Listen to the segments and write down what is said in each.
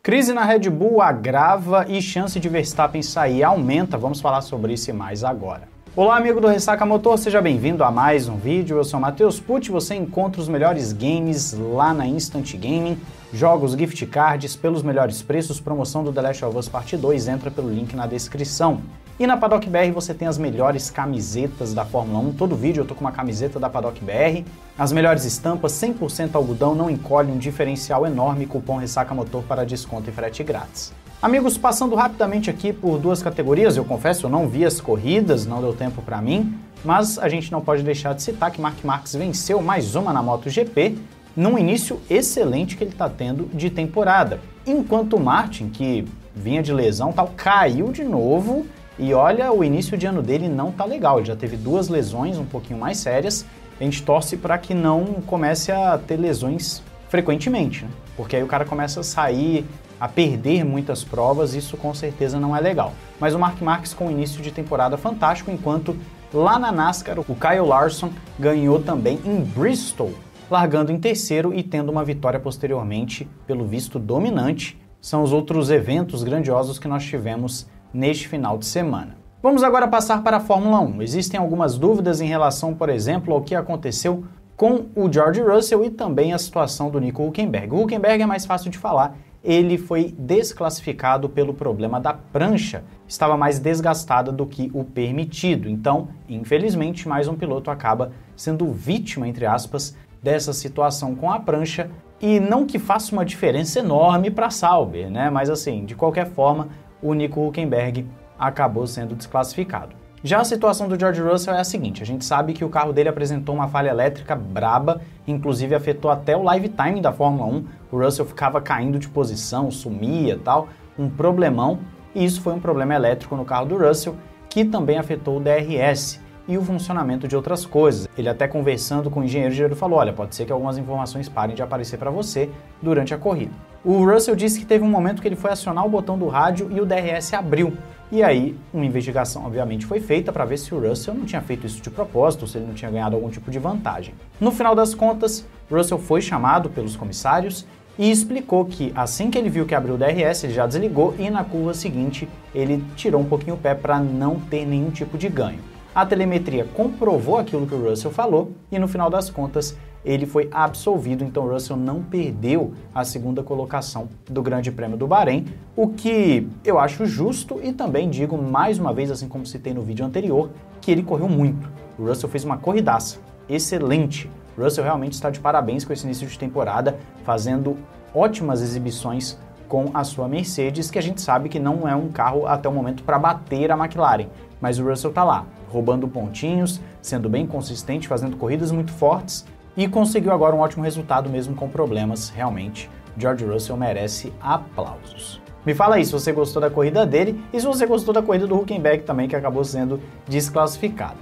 Crise na Red Bull agrava e chance de Verstappen sair aumenta. Vamos falar sobre isso e mais agora. Olá, amigo do Ressaca Motor, seja bem-vindo a mais um vídeo. Eu sou o Matheus Pucci, você encontra os melhores games lá na Instant Gaming, jogos, gift cards, pelos melhores preços, promoção do The Last of Us Part 2, entra pelo link na descrição. E na Paddock BR você tem as melhores camisetas da Fórmula 1, todo vídeo eu tô com uma camiseta da Paddock BR, as melhores estampas, 100% algodão, não encolhe, um diferencial enorme, cupom Ressaca Motor para desconto e frete grátis. Amigos, passando rapidamente aqui por duas categorias, eu confesso, eu não vi as corridas, não deu tempo para mim, mas a gente não pode deixar de citar que Marc Marquez venceu mais uma na MotoGP, num início excelente que ele está tendo de temporada. Enquanto o Martin, que vinha de lesão, tal, caiu de novo e olha, o início de ano dele não tá legal, ele já teve duas lesões um pouquinho mais sérias, a gente torce para que não comece a ter lesões frequentemente, né? Porque aí o cara começa a sair, a perder muitas provas, isso com certeza não é legal. Mas o Marc Marquez com um início de temporada fantástico, enquanto lá na NASCAR o Kyle Larson ganhou também em Bristol, largando em terceiro e tendo uma vitória posteriormente, pelo visto dominante. São os outros eventos grandiosos que nós tivemos neste final de semana. Vamos agora passar para a Fórmula 1. Existem algumas dúvidas em relação, por exemplo, ao que aconteceu com o George Russell e também a situação do Nico Hülkenberg. O Hülkenberg é mais fácil de falar, ele foi desclassificado pelo problema da prancha, estava mais desgastada do que o permitido. Então, infelizmente, mais um piloto acaba sendo vítima, entre aspas, dessa situação com a prancha, e não que faça uma diferença enorme para Sauber, né? Mas assim, de qualquer forma, o Nico Hülkenberg acabou sendo desclassificado. Já a situação do George Russell é a seguinte, a gente sabe que o carro dele apresentou uma falha elétrica braba, inclusive afetou até o live time da Fórmula 1, o Russell ficava caindo de posição, sumia e tal, um problemão, e isso foi um problema elétrico no carro do Russell, que também afetou o DRS e o funcionamento de outras coisas. Ele até conversando com o engenheiro falou, olha, pode ser que algumas informações parem de aparecer para você durante a corrida. O Russell disse que teve um momento que ele foi acionar o botão do rádio e o DRS abriu. E aí, uma investigação obviamente foi feita para ver se o Russell não tinha feito isso de propósito, ou se ele não tinha ganhado algum tipo de vantagem. No final das contas, Russell foi chamado pelos comissários e explicou que assim que ele viu que abriu o DRS, ele já desligou e na curva seguinte ele tirou um pouquinho o pé para não ter nenhum tipo de ganho. A telemetria comprovou aquilo que o Russell falou e no final das contas ele foi absolvido, então o Russell não perdeu a segunda colocação do Grande Prêmio do Bahrein, o que eu acho justo e também digo mais uma vez, assim como citei no vídeo anterior, que ele correu muito. O Russell fez uma corridaça excelente. O Russell realmente está de parabéns com esse início de temporada, fazendo ótimas exibições com a sua Mercedes, que a gente sabe que não é um carro até o momento para bater a McLaren, mas o Russell está lá, roubando pontinhos, sendo bem consistente, fazendo corridas muito fortes e conseguiu agora um ótimo resultado mesmo com problemas, realmente. George Russell merece aplausos. Me fala aí se você gostou da corrida dele e se você gostou da corrida do Hülkenberg também, que acabou sendo desclassificado.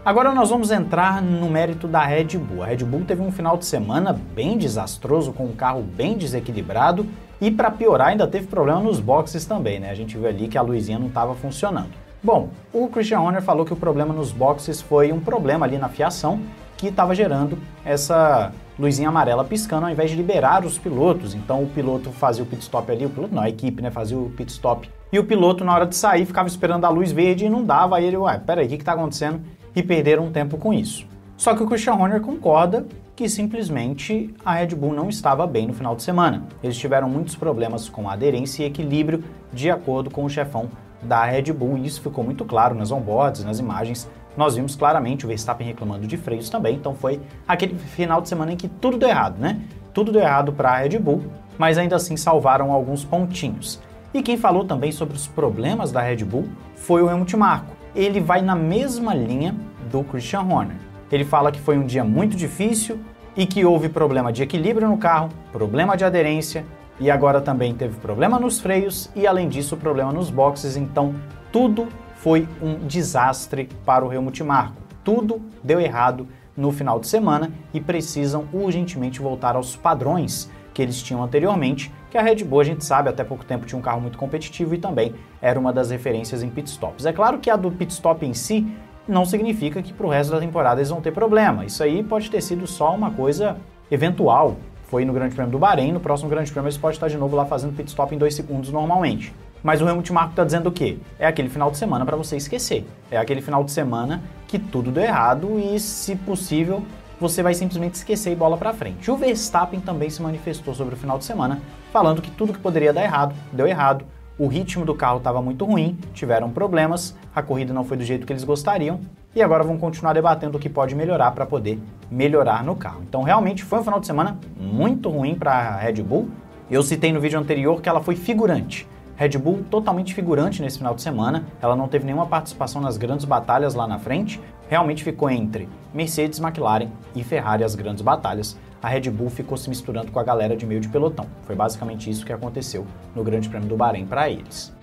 Agora nós vamos entrar no mérito da Red Bull. A Red Bull teve um final de semana bem desastroso, com um carro bem desequilibrado e para piorar ainda teve problema nos boxes também, né? A gente viu ali que a luzinha não estava funcionando. Bom, o Christian Horner falou que o problema nos boxes foi um problema ali na fiação que estava gerando essa luzinha amarela piscando ao invés de liberar os pilotos. Então o piloto fazia o pit stop ali, o piloto não, a equipe, né, fazia o pit stop. E o piloto na hora de sair ficava esperando a luz verde e não dava, aí ele, peraí, o que está acontecendo? E perderam tempo com isso. Só que o Christian Horner concorda que simplesmente a Red Bull não estava bem no final de semana. Eles tiveram muitos problemas com aderência e equilíbrio, de acordo com o chefão da Red Bull, e isso ficou muito claro nas onboards, nas imagens. Nós vimos claramente o Verstappen reclamando de freios também, então foi aquele final de semana em que tudo deu errado, né? Tudo deu errado para a Red Bull, mas ainda assim salvaram alguns pontinhos. E quem falou também sobre os problemas da Red Bull foi o Helmut Marko. Ele vai na mesma linha do Christian Horner. Ele fala que foi um dia muito difícil e que houve problema de equilíbrio no carro, problema de aderência e agora também teve problema nos freios e além disso problema nos boxes, então tudo foi um desastre para o Helmut Marko. Tudo deu errado no final de semana e precisam urgentemente voltar aos padrões que eles tinham anteriormente, que a Red Bull, a gente sabe, até pouco tempo tinha um carro muito competitivo e também era uma das referências em pitstops. É claro que a do pitstop em si não significa que para o resto da temporada eles vão ter problema. Isso aí pode ter sido só uma coisa eventual, foi no Grande Prêmio do Bahrein, no próximo Grande Prêmio eles podem estar de novo lá fazendo pit stop em 2 segundos normalmente. Mas o Helmut Marko está dizendo o quê? É aquele final de semana para você esquecer. É aquele final de semana que tudo deu errado e, se possível, você vai simplesmente esquecer e bola para frente. O Verstappen também se manifestou sobre o final de semana, falando que tudo que poderia dar errado, deu errado. O ritmo do carro estava muito ruim, tiveram problemas, a corrida não foi do jeito que eles gostariam e agora vão continuar debatendo o que pode melhorar para poder melhorar no carro. Então realmente foi um final de semana muito ruim para a Red Bull. Eu citei no vídeo anterior que ela foi figurante. Red Bull totalmente figurante nesse final de semana, ela não teve nenhuma participação nas grandes batalhas lá na frente, realmente ficou entre Mercedes, McLaren e Ferrari as grandes batalhas. A Red Bull ficou se misturando com a galera de meio de pelotão. Foi basicamente isso que aconteceu no Grande Prêmio do Bahrein para eles.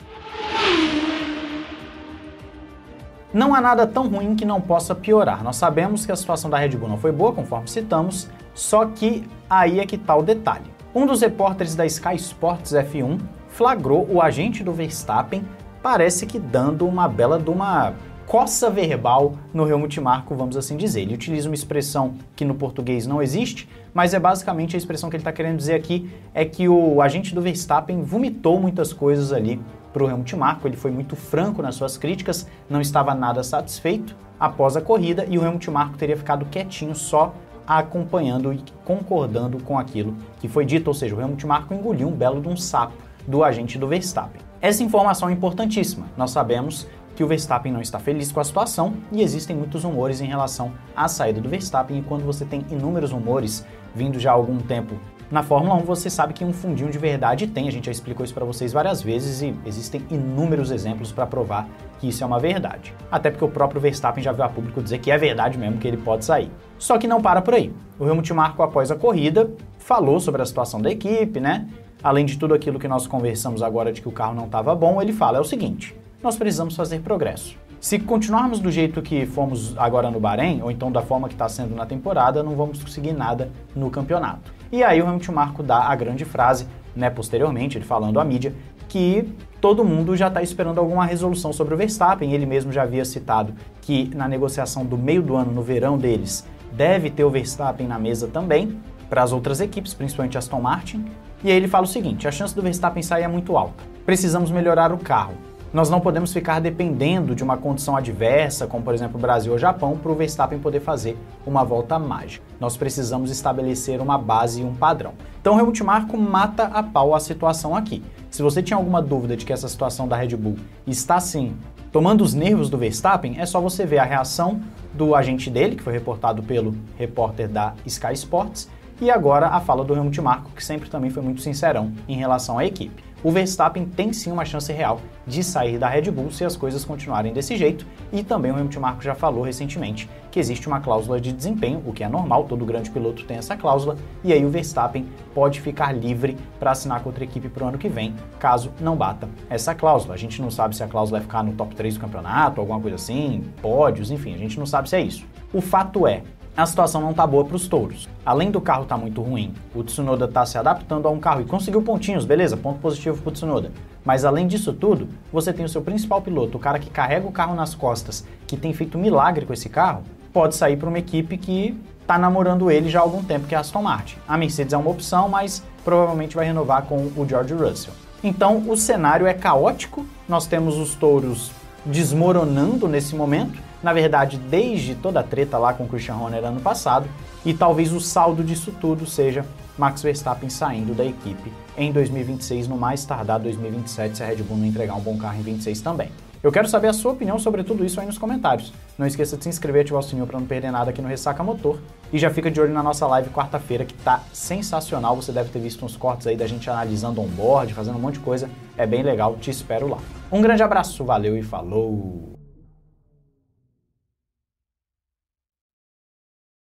Não há nada tão ruim que não possa piorar. Nós sabemos que a situação da Red Bull não foi boa, conforme citamos, só que aí é que está o detalhe. Um dos repórteres da Sky Sports F1 flagrou o agente do Verstappen, parece que dando uma bela de uma coça verbal no Helmut Marko, vamos assim dizer. Ele utiliza uma expressão que no português não existe, mas é basicamente a expressão que ele está querendo dizer aqui, é que o agente do Verstappen vomitou muitas coisas ali para o Helmut Marko. Ele foi muito franco nas suas críticas, não estava nada satisfeito após a corrida e o Helmut Marko teria ficado quietinho só acompanhando e concordando com aquilo que foi dito, ou seja, o Helmut Marko engoliu um belo de um sapo do agente do Verstappen. Essa informação é importantíssima. Nós sabemos que o Verstappen não está feliz com a situação e existem muitos rumores em relação à saída do Verstappen, e quando você tem inúmeros rumores vindo já há algum tempo na Fórmula 1, você sabe que um fundinho de verdade tem, a gente já explicou isso para vocês várias vezes e existem inúmeros exemplos para provar que isso é uma verdade. Até porque o próprio Verstappen já veio a público dizer que é verdade mesmo, que ele pode sair. Só que não para por aí. O Helmut Marko, após a corrida, falou sobre a situação da equipe, né? Além de tudo aquilo que nós conversamos agora de que o carro não estava bom, ele fala, é o seguinte, nós precisamos fazer progresso. Se continuarmos do jeito que fomos agora no Bahrein, ou então da forma que está sendo na temporada, não vamos conseguir nada no campeonato. E aí o Helmut Marko dá a grande frase, né, posteriormente, ele falando à mídia, que todo mundo já está esperando alguma resolução sobre o Verstappen. Ele mesmo já havia citado que na negociação do meio do ano, no verão deles, deve ter o Verstappen na mesa também, para as outras equipes, principalmente Aston Martin. E aí ele fala o seguinte, a chance do Verstappen sair é muito alta. Precisamos melhorar o carro. Nós não podemos ficar dependendo de uma condição adversa, como por exemplo o Brasil ou Japão, para o Verstappen poder fazer uma volta mágica. Nós precisamos estabelecer uma base e um padrão. Então o Helmut Marko mata a pau a situação aqui. Se você tinha alguma dúvida de que essa situação da Red Bull está sim tomando os nervos do Verstappen, é só você ver a reação do agente dele, que foi reportado pelo repórter da Sky Sports, e agora a fala do Helmut Marko, que sempre também foi muito sincerão em relação à equipe. O Verstappen tem sim uma chance real de sair da Red Bull se as coisas continuarem desse jeito, e também o Helmut Marko já falou recentemente que existe uma cláusula de desempenho, o que é normal, todo grande piloto tem essa cláusula, e aí o Verstappen pode ficar livre para assinar com outra equipe para o ano que vem, caso não bata essa cláusula. A gente não sabe se a cláusula vai ficar no top 3 do campeonato, alguma coisa assim, pódios, enfim, a gente não sabe se é isso. O fato é, a situação não tá boa para os touros. Além do carro estar muito ruim, o Tsunoda está se adaptando a um carro e conseguiu pontinhos, beleza, ponto positivo para o Tsunoda. Mas além disso tudo, você tem o seu principal piloto, o cara que carrega o carro nas costas, que tem feito milagre com esse carro, pode sair para uma equipe que está namorando ele já há algum tempo, que é a Aston Martin. A Mercedes é uma opção, mas provavelmente vai renovar com o George Russell. Então o cenário é caótico, nós temos os touros desmoronando nesse momento, na verdade desde toda a treta lá com o Christian Horner ano passado, e talvez o saldo disso tudo seja Max Verstappen saindo da equipe em 2026, no mais tardar 2027, se a Red Bull não entregar um bom carro em 26 também. Eu quero saber a sua opinião sobre tudo isso aí nos comentários. Não esqueça de se inscrever e ativar o sininho para não perder nada aqui no Ressaca Motor. E já fica de olho na nossa live quarta-feira, que tá sensacional. Você deve ter visto uns cortes aí da gente analisando on-board, fazendo um monte de coisa. É bem legal, te espero lá. Um grande abraço, valeu e falou!